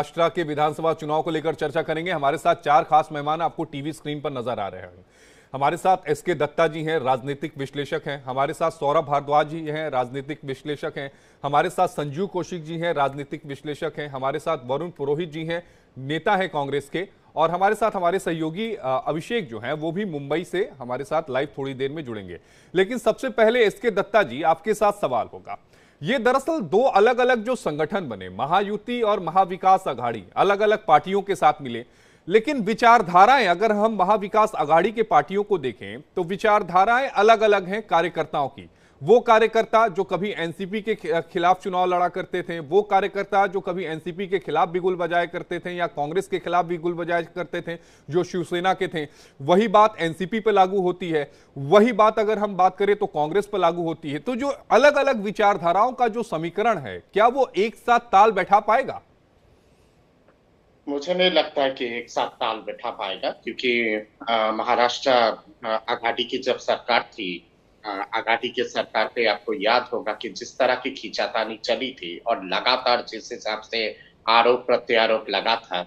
महाराष्ट्र के विधानसभा चुनाव को लेकर चर्चा करेंगे। हमारे साथ चार खास मेहमान आपको टीवी स्क्रीन पर नजर आ रहे हैं। हमारे साथ एसके दत्ता जी हैं, राजनीतिक विश्लेषक हैं। हमारे साथ सौरभ भारद्वाज जी हैं, राजनीतिक विश्लेषक हैं। हमारे साथ संजीव कौशिक जी हैं, राजनीतिक विश्लेषक हैं। हमारे साथ वरुण पुरोहित जी हैं, नेता है कांग्रेस के। और हमारे साथ हमारे सहयोगी अभिषेक जो हैं वो भी मुंबई से हमारे साथ लाइव थोड़ी देर में जुड़ेंगे। लेकिन सबसे पहले एसके दत्ता जी, आपके साथ सवाल होगा। ये दरअसल दो अलग अलग जो संगठन बने, महायुति और महाविकास अघाड़ी, अलग अलग पार्टियों के साथ मिले, लेकिन विचारधाराएं अगर हम महाविकास अघाड़ी के पार्टियों को देखें तो विचारधाराएं अलग अलग हैं कार्यकर्ताओं की। वो कार्यकर्ता जो कभी एनसीपी के खिलाफ चुनाव लड़ा करते थे, वो कार्यकर्ता जो कभी एनसीपी के खिलाफ बिगुल बजाया करते थे या कांग्रेस के खिलाफ बिगुल बजाया करते थे जो शिवसेना के थे, वही बात एनसीपी पर लागू होती है। वही बात अगर हम बात करें तो कांग्रेस पर लागू होती है। तो जो अलग अलग विचारधाराओं का जो समीकरण है, क्या वो एक साथ ताल बैठा पाएगा? मुझे नहीं लगता है कि एक साथ ताल बैठा पाएगा, क्योंकि महाराष्ट्र आघाड़ी की जब सरकार थी, आघाड़ी की सरकार पे आपको याद होगा कि जिस तरह की खींचातानी चली थी और लगातार जिस हिसाब से आरोप प्रत्यारोप लगा था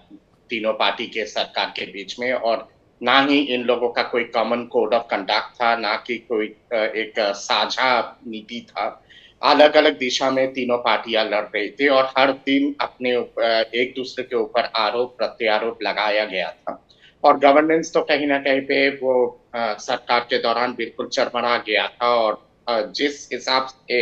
तीनों पार्टी के सरकार के बीच में, और ना ही इन लोगों का कोई कॉमन कोड ऑफ कंडक्ट था, ना कि कोई एक साझा नीति था। अलग अलग दिशा में तीनों पार्टियां लड़ रही थी और हर दिन अपने एक दूसरे के ऊपर आरोप प्रत्यारोप लगाया गया था। और गवर्नेंस तो कहीं ना कहीं पे वो सरकार के दौरान बिल्कुल चरमरा गया था। और जिस हिसाब से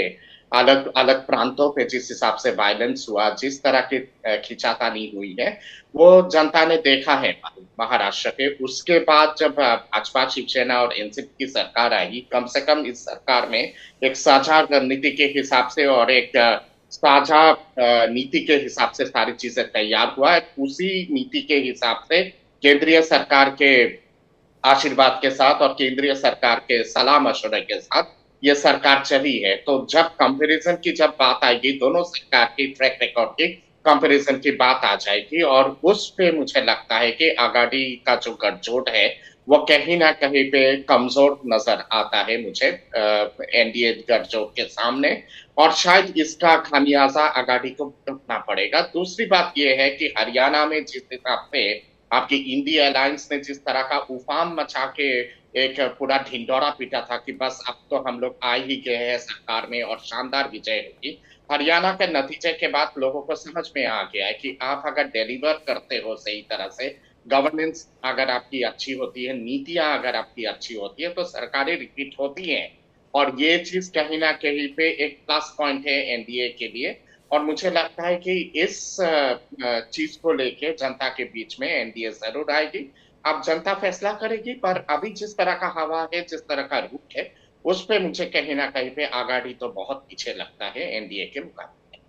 अलग अलग प्रांतों पे जिस हिसाब से वायलेंस हुआ, जिस तरह की खींचातानी हुई है, वो जनता ने देखा है महाराष्ट्र के। उसके बाद जब भाजपा, शिवसेना और एनसीपी की सरकार आई, कम से कम इस सरकार में एक साझा रणनीति के हिसाब से और एक साझा नीति के हिसाब से सारी चीजें तैयार हुआ है। उसी नीति के हिसाब से केंद्रीय सरकार के आशीर्वाद के साथ और केंद्रीय सरकार के सलाह मशवरे के साथ ये सरकार चली है। तो जब कंपैरिजन की जब बात आएगी, दोनों सरकार की ट्रैक रिकॉर्ड की कंपैरिजन की बात आ जाएगी, और उस पे मुझे लगता है कि आघाड़ी का जो गठजोड़ है वो कहीं ना कहीं पे कमजोर नजर आता है मुझे एनडीए गठजोड़ के सामने। और शायद इसका खामियाजा आघाड़ी को भुगतना पड़ेगा। दूसरी बात यह है कि हरियाणा में जिस हिसाब से आपकी इंडिया अलायंस ने जिस तरह का उफान मचा के एक पूरा ढिंडोरा पीटा था कि बस अब तो हम लोग आ ही गए हैं सरकार में और शानदार विजय होगी, हरियाणा के नतीजे के बाद लोगों को समझ में आ गया है कि आप अगर डिलीवर करते हो सही तरह से, गवर्नेंस अगर आपकी अच्छी होती है, नीतियां अगर आपकी अच्छी होती है, तो सरकारें रिपीट होती हैं। और ये चीज कहीं ना कहीं पे एक प्लस पॉइंट है एनडीए के लिए। और मुझे लगता है कि इस चीज को लेके जनता के बीच में एनडीए जरूर आएगी। अब जनता फैसला करेगी, पर अभी जिस तरह का हवा है, जिस तरह का रुख है, उस पे मुझे कहीं ना कहीं पे आघाड़ी तो बहुत पीछे लगता है एनडीए के मुकाबले।